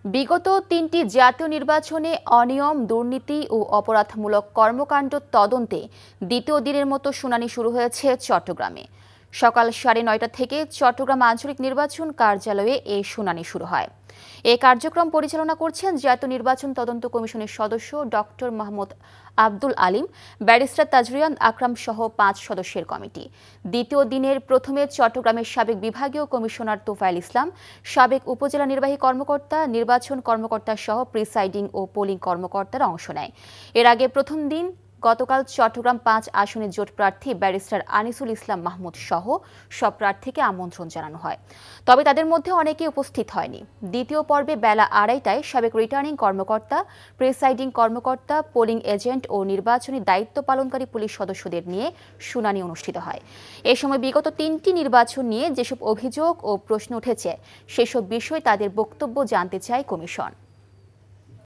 বিগত তিনটি জাতীয় নির্বাচনে অনিয়ম, দুর্নীতি ও অপরাধমূলক কর্মকাণ্ড তদন্তে দ্বিতীয় দিনের মতো শুনানি শুরু হয়েছে চট্টগ্রামে। সকাল 9:30 থেকে চট্টগ্রাম আঞ্চলিক নির্বাচন কার্যালয়ে এই শুনানি শুরু হয়। এই কার্যক্রম পরিচালনা করছেন জাতীয় নির্বাচন তদন্ত কমিশনের সদস্য ডক্টর মাহমুদ আব্দুল আলিম, ব্যারিস্টার তাজরিয়ান আকরাম সহ 5 সদস্যের কমিটি। দ্বিতীয় দিনের প্রথমে চট্টগ্রামের সাবেক বিভাগীয় কমিশনার তোফায়েল ইসলাম, সাবেক উপজেলা নির্বাহী কর্মকর্তা, নির্বাচন কর্মকর্তা সহ প্রিসাইডিং ও পোলিং কর্মকর্তারা অংশ নেয়। এর আগে প্রথম দিন গতকাল চট্টগ্রাম 5 আসনের জোট প্রার্থী ব্যারিস্টার আনিসুল ইসলাম মাহমুদ সহ সব প্রার্থীকে আমন্ত্রণ জানানো হয়, তবে তাদের মধ্যে অনেকেই উপস্থিত হয়নি। দ্বিতীয় পর্বে বেলা 2:30টায় সাবেক রিটার্নিং কর্মকর্তা, প্রিসাইডিং কর্মকর্তা, পোলিং এজেন্ট ও নির্বাচনী দায়িত্ব পালনকারী পুলিশ সদস্যদের নিয়ে শুনানি অনুষ্ঠিত হয়। এ সময় বিগত 3টি নির্বাচন নিয়ে যেসব অভিযোগ ও প্রশ্ন উঠেছে সেসব বিষয়ে তাদের বক্তব্য জানতে চায় কমিশন।